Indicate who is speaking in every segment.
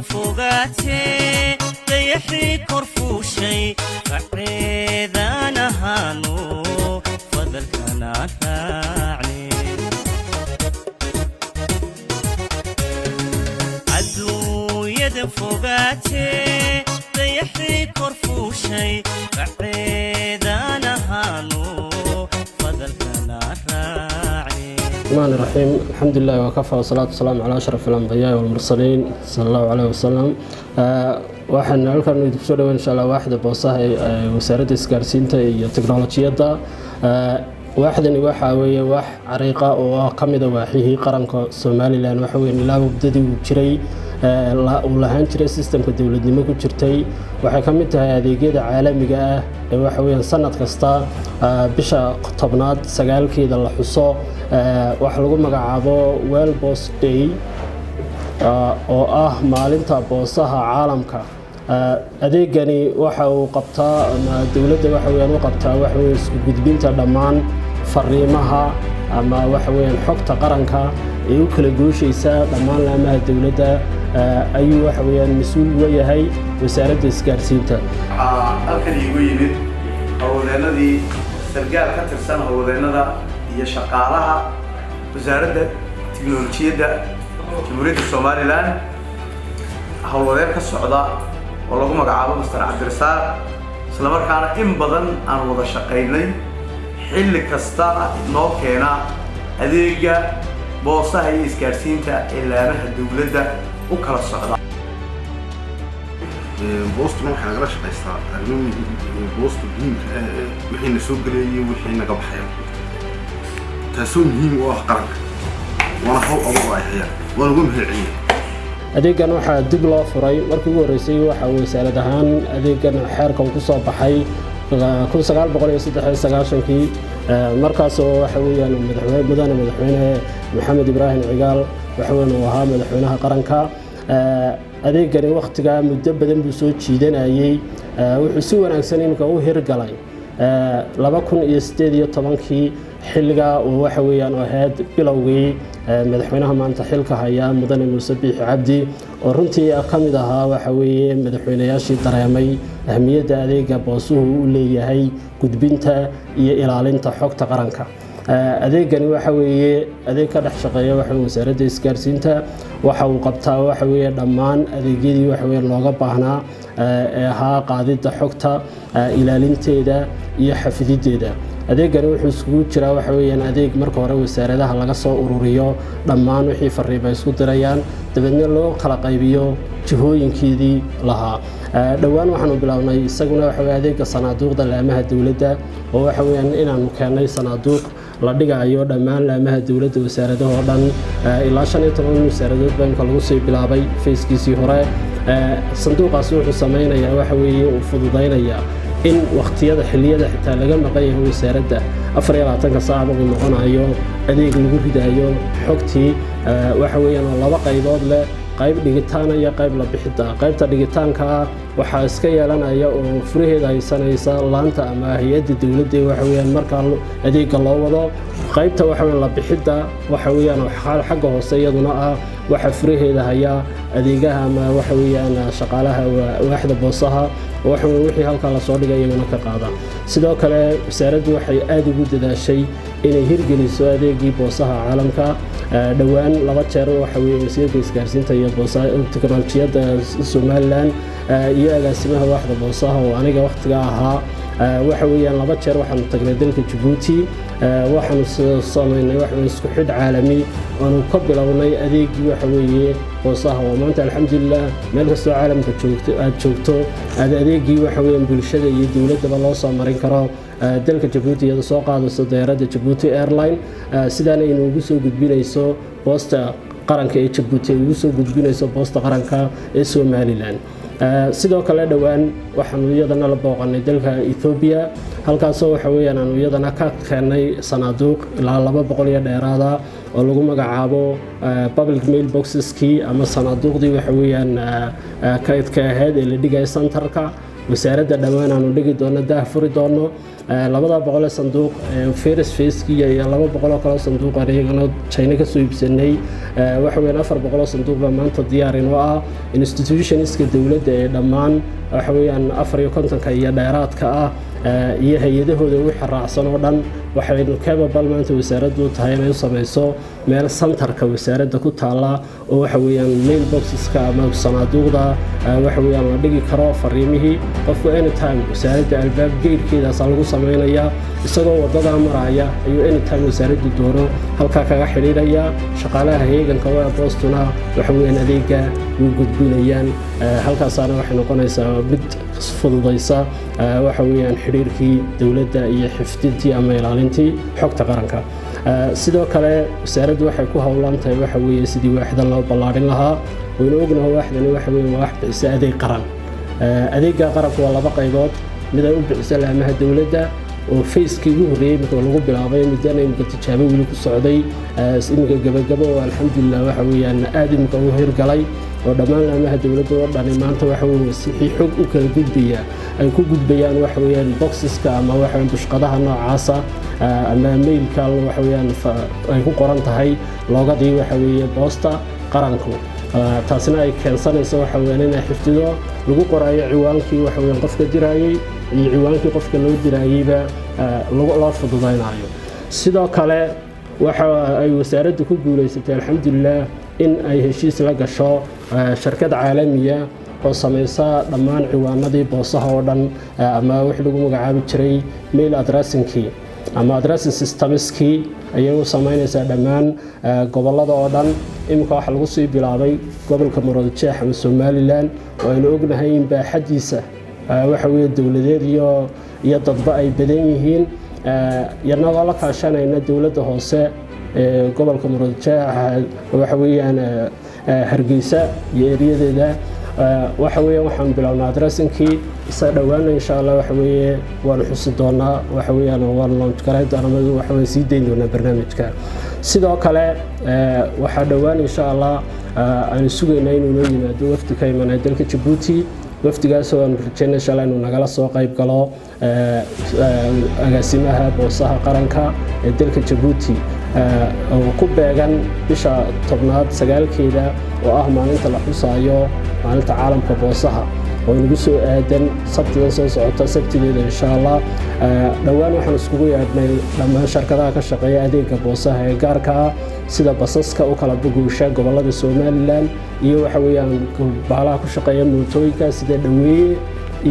Speaker 1: فوقاتي ضيحي كرفوشي بعيدان هانو فضل كان راعني عدو يد فوقاتي ضيحي كرفوشي بعيدان هانو فضل كان راعني.
Speaker 2: الرحمن الرحيم. الحمد لله وكفى والصلاة والسلام على أشرف الأنبياء والمرسلين صلى الله عليه وسلم. waxaan halkan idinku soo dhaweyn insha Allah waaxda boosaha ee wasaaradda isgaarsiinta iyo teknolojiyadda. waaxdani waxa weeye wax cariiqa oo ka mid ah waaxihii qaranka Soomaaliland waxa weeye ilaa mudadii uu jiray uu lahaan jiray systemka dawladnimo ku jirtay. waxay ka mid tahay adeegyada caalamiga ah ee waxa weeye sanad kasta bisha tobnaad 9keeda la xuso wax lagu magacaabo World Post Day oo ah maalinta boosaha caalamka. adeegani waxa uu qabtaa ama dawladda waxa weeye uu qabtaa waxa weeye isku gudbinta dhammaan fariimaha ama waxa weeye xogta qaranka ee u kala gooshaysa dhammaan laamaha dawladda ayuu waxa weeye mas'uul u yahay wasaaradda isgaarsiinta.
Speaker 3: halkan igu yimid hawleenadii sargaal ka tirsan hawleenada iyo shaqaalaha wasaaradda tiknoolajiyadda Jamhuuriyadda Soomaaliland hawlwadaag ka socda oo lagu magacaabo Mr. Cabdirasaaq isla markaana in badan aan wada shaqeynay xilli kasta noo keena adeega boosaha iyo isgaarsiinta ee laamaha dawladda u kala socda.
Speaker 4: boostuna waxaa nagala shaqaystaa arrimo boostu muhiimka wixiina soo galeeyay wixii naga baxay taasoo muhiim u ah qaranka waana hawl adag ay hayaan waan ugu mahadceliyay.
Speaker 2: adeegan waxaa dib loo furay markii ugu horeysay waxa wasaarad ahaan adeegan xeerka uu ku soo baxay 1993 markaas oo waxa weeyaan madaxweyne Maxamed Ibrahim Cigaal waxa uu ahaa madaxweynaha qaranka. adeegani waqtiga muddo badan buu soo jiidanayay wuxuu si wanaagsan imika u hirgalay 2018 xilliga oo waxa weeyaan ahayd bilowgii madaxweynaha maanta xilka haya mudane Muuse Biixi Cabdi oo runtii ka mid ahaa waxa weeye madaxweynayaashii dareemay ahmiyadda adeega boosuhu u leeyahay gudbinta iyo ilaalinta xogta qaranka. adeegani waxa weeye adeeg ka dhex shaqeeya waxa wasaaradda isgaarsiinta waxa uu qabtaa waxa weeye dhammaan adeegyadii waxa weeye looga baahnaa ee ahaa qaadida xogta ilaalinteeda iyo xafidideeda. adeegani wuxuu isugu jiraa waxa weeyaan adeeg marka hore wasaaradaha laga soo ururiyo dhammaan wixii fariibo isku dirayaan dabadna loo kala qaybiyo jihooyinkeedii lahaa. dhawaan waxaanu bilownay isaguna waxa weeye adeega sanaaduuqda laamaha dawladda oo waxa weeyaan inaanu keenay sanaaduuq la dhigayo dhammaan laamaha dawladda wasaaradaha oo dhan ilaa 15 wasaaradood baa lagu soo bilaabay feeskiisii hore. sanduuqaas wuxuu sameeyaa waxa weeye uu fududeynaya in waqtiyada xilliyada xitaa laga maqan yahay wasaaradda 24 saac uu noqonayo adeeg lagu ridayo xogtii waxa weeyaan laba qaybood leh qayb dhigitaan iyo qayb la bixida. qaybta dhigitaanka waxa iska yeelanaya oo furaheeda haysanaysa laanta ama hay'adda dawladda waxa weeyaan marka adeega loo wado. qaybta waxa weeyaan la bixida waxa weeyaan xagga hoose iyaduna waxa furaheeda haya adeegaha ama waxa weeyaan shaqaalaha waaxda boosaha waxa wixii halka la soo dhigay iyaguna ka qaada. sidoo kale wasaaraddu waxay aad ugu dadaashay inay hirgeliso adeegii boosaha caalamka. dhawaan 2 jeer waxa weeye wasiirka isgaarsiinta iyo boosaha teknolojiyadda Soomaaliland iyo agaasimaha waaxda boosaha oo aniga waqtiga ahaa waxa weeyaan 2 jeer waxaan tagnay dalka Djibouti waxaan sameynay wax isku xid caalami oo ka bilownay adeegii waxa weeye boosaha oo maanta alxamdulillah meel kasta caalamka joogto adeegii waxa weeyaan bulshada iyo dawladda loo soo marin karo dalka Djibouti iyada soo qaadayso diyaaradda Djibouti Airline sidaan ay ugu soo gudbinayso boosta qaranka ee Djibouti ugu soo gudbinayso boosta qaranka ee Soomaaliland. sidoo kale dhawaan waxaan iyadana la booqanay dalka Ethiopia halkaas oo waxa weeyaan aanu iyadana ka keenay sanaaduuq ilaa 200 iyo dheeraada oo lagu magacaabo public mail boxes-kii ama sanaaduuqdii waxa weeyaan kaydka ahayd ee la dhigay centerka wasaaradda dhawaan aanu dhigi doono daah furi doono 200 sanduuq first phase-kii iyo 200 kale sanduuq ayagana China ka soo iibsanay waxa weeyaan 400 sanduuq baa maanta diyaarin oo ah institutionska dawladda ee dhammaan waxa weeyaan 54 iyo dheeraadka ah iyo hay'adahooda wixii raacsan oo dhan waxaynu capable maanta wasaaraddu tahay inay samayso meel centerka wasaaradda ku taala oo waxa weeyaan mail boxeska ama sanaaduuqda waxa weeyaan la dhigi karo fariimihii qofku anytime wasaaradda albaab geedkeedaas lagu sameynaya isagoo wadada maraya ayuu anytime wasaaraddu doono halka kaga xiriiraya shaqaalaha hay'adanka waa boostuna waxa weeyaan adeega u gudbinayaan halkaasana waxay noqonaysaa mid fududaysa waxa weeyaan xiriirkii dawladda iyo xifdintii ama ilaalintii xogta qaranka sidoo kale wasaaraddu waxay ku howlan tahay waxa weeye sidii waaxdan loo ballaarin lahaa waynu ognahay waaxdani waxa weeye wax bixisa adeeg qaran adeegga qaranku waa laba qaybood mid ay u bixisa laamaha dawladda oo feeskii ugu horeeyay marka lagu bilaabay midana in tijaabo wili ku socday imika gabagabo oo alxamdulillah waxa weeyaan aad imika u hirgalay oo dhammaan laamaha dawladda oo dhan maanta waxa weeye si xog u kala gudbiya ay ku gudbayaan waxa weeyaan boxeska ama waxa weeyaan bushqadaha noocaas ama mailka waxa weeyaan ay ku qoran tahay loogadii waxa weeye boosta qaranku taasina ay keensanayso waxa weeyaan in xifdido lagu qorayo ciwaankii waxa weeyaan qofka dirayay iyo ciwaankii qofka loo dirayayba loo fududeynayo sidoo kale waxa ay wasaaraddu ku guuleysatay alxamdulillah in ay heshiis la gasho shirkad caalamiya oo samaysa dhammaan ciwaanadii boosaha oo dhan ama wixii lagu magacaabi jiray mail addressing-kii ama addressing systemskii ayay u samaynaysaa dhammaan gobollada oo dhan imika waxa lagu sii bilaabay gobolka Maroodijeex ama Somaliland oo aynu ognahay in baaxadiisa waxa weeye dawladeed iyo dadba ay badan yihiin yanagoo la kaashanayna dawladda hoose gobolka Maroodijeex waxa weeyaan Hargeysa iyo eriyadeeda waxa weeye waxaan bilawnaa addressing-kii isa dhawaana insha Allah waxa weeye waan xusi doonaa waxa weeyaan waan launch garay doonaa waxa weeye sii deyn doonaa barnaamijka sidoo kale waxa dhawaan insha Allah aan sugaynaa inuu noo yimaado wafdi ka imanaya dalka Djibouti wafdigaas oo aan rajaynaa insha Allah inuu nagala soo qayb galo agaasimaha boosaha qaranka ee dalka Djibouti oo ku beegan bisha 10aad 9keeda oo ah maalinta la xusaayo maalinta caalamka boosaha oo inagu soo aadan sabtida soo socota sabtideeda insha Allah dhawaan waxaan iskugu yeedhnay dhammaan shirkadaha ka shaqeeya adeegga boosaha ee gaarka ah sida basaska u kala buguusha gobollada Somaliland iyo waxa weeyaan baalaha ku shaqeeya mootooyinka sida dhaweeye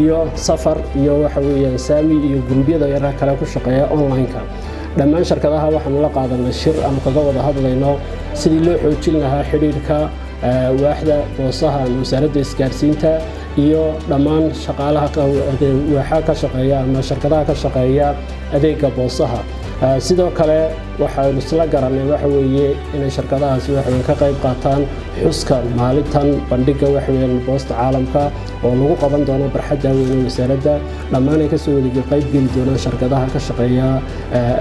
Speaker 2: iyo safar iyo waxa weeyaan saami iyo gurubyada yar kale ku shaqeeya online-ka dhammaan shirkadaha waxaan la qaadanay shir aan kaga wada hadlayno sidii loo xoojin lahaa xiriirka waaxda boosaha wasaaradda isgaarsiinta iyo dhammaan shaqaalaha waxa ka shaqeeya ama shirkadaha ka shaqeeya adeegga boosaha sidoo kale waxaan isla garanay waxa weeye in shirkadahaasi waxay ka qayb qaataan xuska maalintan bandhiga waxa weeyaan boosta caalamka oo lagu qaban doono barxadda weyn ee wasaaradda dhammaan ay ka soo wada qayb geli doonaan shirkadaha ka shaqeeya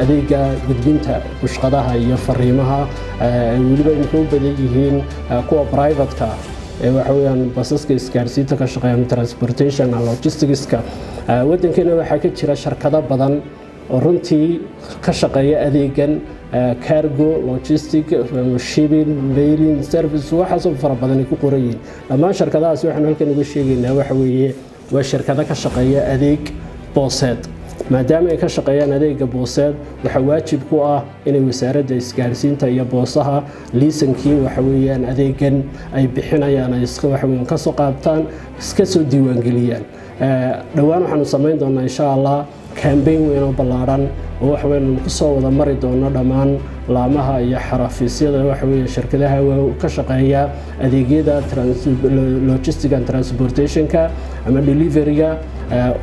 Speaker 2: adeegga gudbinta bushqadaha iyo fariimaha waliba ay ku badan yihiin kuwa private-ka waxa weeyaan basaska isgaarsiinta ka shaqeeya transportation and logistics-ka wadankeena waxa ka jira shirkado badan oo runtii ka shaqeeya adeegan cargo logistic shipping mailing service waxa soo fara badan ku qorayeen dhammaan shirkadahaas waxaan halkan uga sheegaynaa waxa weeye waa shirkado ka shaqeeya adeeg booseed maadaama ay ka shaqeeyaan adeegga booseed waxa waajib ku ah inay wasaaradda isgaarsiinta iyo boosaha liisankii waxa weeyaan adeegan ay bixinayaan ay iska waxa weeyaan ka soo qaabtaan iska soo diiwaan geliyaan dhawaan waxaanu sameyn doonaa insha Allah campaign weyn oo ballaaran oo wax weyn ku soo wada mari doono dhammaan laamaha iyo xarafiisyada waxa weeye shirkadaha ka shaqeeya adeegyada logistics and transportation-ka ama delivery-ga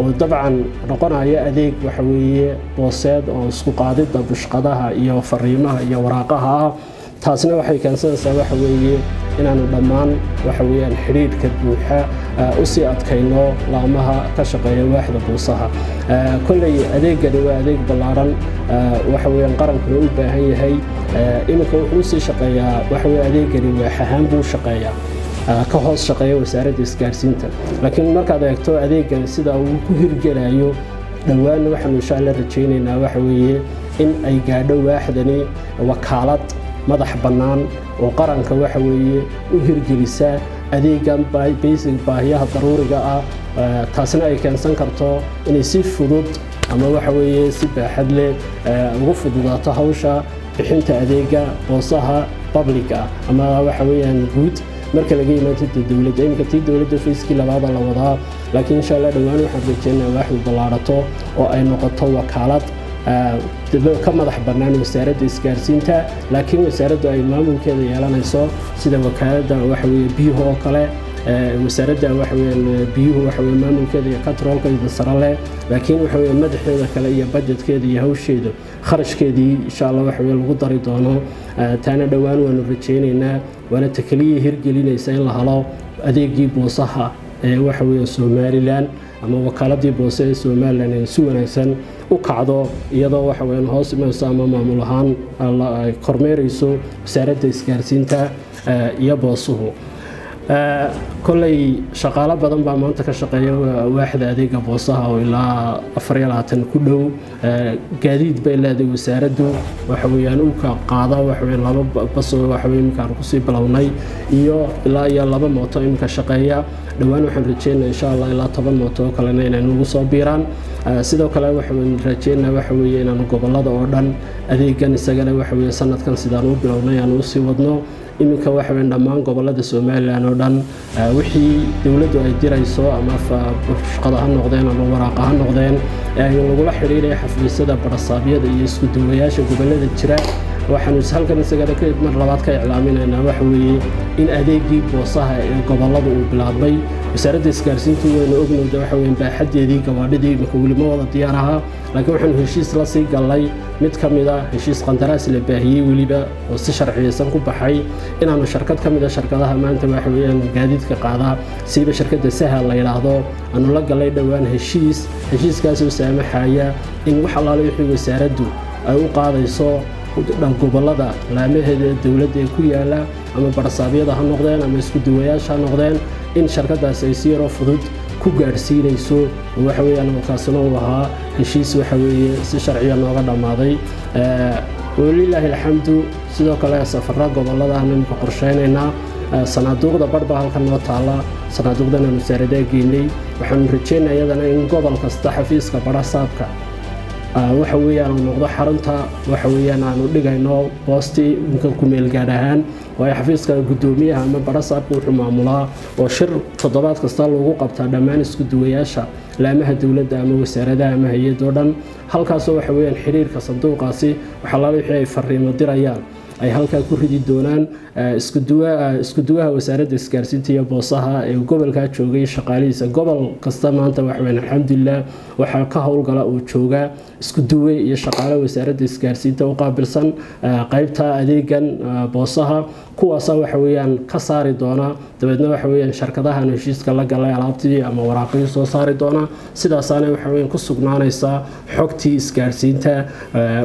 Speaker 2: oo dabcan noqonaya adeeg waxa weeye booseed oo isku qaadida bushqadaha iyo fariimaha iyo waraaqaha taasna waxay keensanaysaa waxa weeye inaanu dhammaan waxa weeyaan xiriirka buuxa u sii adkayno laamaha ka shaqeeya waaxda boosaha kullay adeegani waa adeeg ballaaran waxa weeyaan qarankuna u baahan yahay iminka wuxuu sii shaqeeyaa waxa weeye adeegani waax ahaan buu shaqeeyaa ka hoos shaqeeya wasaaradda isgaarsiinta laakiin markaad eegto adeegan sida uu ku hirgelayo dhawaan waxaan insha Allah rajaynaynaa waxa weeye in ay gaadho waaxdani wakaalad madax bannaan oo qaranka waxa weeye u hirgelisa adeegan basic baahiyaha daruuriga ah taasna ay keensan karto inay si fudud ama waxa weeye si baaxad leh ugu fududaato hawsha bixinta adeega boosaha public ama waxa weeyaan guud marka laga yimaado dawladda imka tii dawladda fiiskii labaad la wadaa laakiin insha Allah dhawaan waxaan rajaynayaa waaxdu ballaarato oo ay noqoto wakaalad ka madax bannaan wasaaradda isgaarsiinta laakiin wasaaraddu ay maamulkeeda yeelanayso sida wakaaladda waxa weeye biyuhu oo kale wasaaradda waxa weeyaan biyuhu waxa weeye maamulkeeda iyo controlkeeda sare leh laakiin waxa weeye madaxeeda kale iyo budgetkeeda iyo hawsheeda kharashkeedii insha Allah waxa weeye lagu dari doono taana dhawaan waanu rajaynaynaa waana takaliye hirgelinaysa in la helo adeegii boosaha waxa weeye Somaliland ama wakaaladii boose ee Somaliland ay si wanaagsan u kacdo iyadoo waxa weeyaan hoos imayso ama maamul ahaan ay kormeerayso wasaaradda isgaarsiinta iyo boosuhu kolley shaqaale badan baa maanta ka shaqeeya waaxda adeega boosaha oo ilaa 24 ku dhow gaadiid bay leedahay wasaaraddu waxa weeyaan uu ka qaada waxa weeyaan laba bas oo waxa weeyaan markaan ku sii bilownay iyo ilaa laba mooto imka shaqeeya dhawaan waxaan rajaynayaa insha Allah ilaa 10 mooto kalena inay ugu soo biiraan sidoo kale waxaan rajaynayaa waxa weeye inaan gobolada oo dhan adeegan isagana waxa weeye sanadkan sidaan u bilownay aan u sii wadno iminka waxa weyn dhammaan gobolada Soomaaliland oo dhan wixii dawladdu ay dirayso ama shaqada ha noqdeen ama waraaqa ha noqdeen ay lagula xiriiray xafiisyada barasaabiyada iyo isku duwayaasha gobolada jira waxaan halkan isaga ka mar labaad ka iclaaminaynaa waxa weeye in adeegii boosaha ee gobolada uu bilaabay wasaaradda isgaarsiintu wayna ognayd waxa weyn baaxadeedii gawaadhidii weli wada diyaar ahaa laakiin waxaan heshiis la sii galay mid kamid ah heshiis qandaraas la baahiyay waliba oo si sharciyeysan ku baxay inaanu shirkad kamid ah shirkadaha maanta waxa weeyaan gaadiidka qaada siiba shirkadda Sahal la yiraahdo aanu la galay dhawaan heshiiskaas oo saamaxaya in wax allaale wixii wasaaraddu ay u qaadayso gobolada laamaheeda dawladda ee ku yaala ama barasaabiyada ha noqdeen ama isku duwayaasha ha noqdeen in shirkadaas ay si yar fudud ku gaarsiinayso waxa weeyaan markaasna uu ahaa heshiis waxa weeye si sharciya nooga dhamaaday walillahi alhamdu sidoo kale safarra gobolada aan ka qorsheynayna sanaaduuqda barba halkan noo taala sanaaduuqdan aan wasaaradda geynay waxaan rajaynayaa iyadana in gobol kasta xafiiska barasaabka waxa weeyaan noqdo xarunta waxa weeyaan aanu dhigayno boosti inka ku meel gaar ahaan oo ay xafiiska gudoomiyaha ama barasaabku wuxuu maamulaa oo shir toddobaad kasta lagu qabtaa dhammaan isku duwayaasha laamaha dawladda ama wasaaradaha ama hay'ado dhan halkaas waxa weeyaan xiriirka sanduuqaasi waxa la wixii ay fariimo dirayaan ay halka ku ridi doonaan isku duwaha wasaaradda isgaarsiinta iyo boosaha ee gobolka joogay shaqaalihiisa gobol kasta maanta wax weyn alxamdulillah waxa ka howlgala oo jooga isku duway iyo shaqaale wasaaradda isgaarsiinta u qaabilsan qaybta adeegan boosaha kuwaas waxa weeyaan ka saari doona dabeedna waxa weeyaan shirkadaha heshiiska la galay alaabtii ama waraaqii soo saari doona sidaasana waxa weeyaan ku sugnaanaysa xogtii isgaarsiinta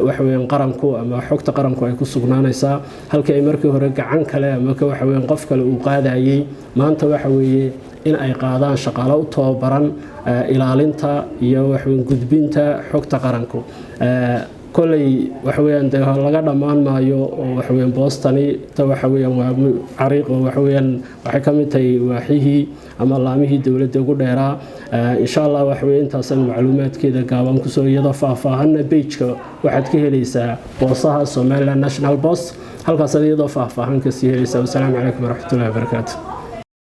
Speaker 2: waxa weeyaan qaranku ama xogta qaranku ay ku sugnaanaysa halka ay markii hore gacan kale ama waxa weeyaan qof kale uu qaadayay maanta waxa weeye in ay qaadaan shaqaale u tababaran ilaalinta iyo waxa weeyaan gudbinta xogta qaranku kolay waxa weeyaan laga dhamaan maayo oo waxa weeyaan boostani ta waxa weeyaan waa cariiq oo waxa weeyaan waxay ka mid tahay waaxihii ama laamihii dawladda ugu dheeraa insha Allah waxa weeyaan intaasan macluumaadkeeda gaaban ku soo iyada faahfaahanna page-ka waxaad ka helaysaa boosaha Somaliland National Post halkaas iyadoo faahfaahan ka sii helaysaa. Wassalaamu calaykum waraxmatullaahi wabarakaatuh.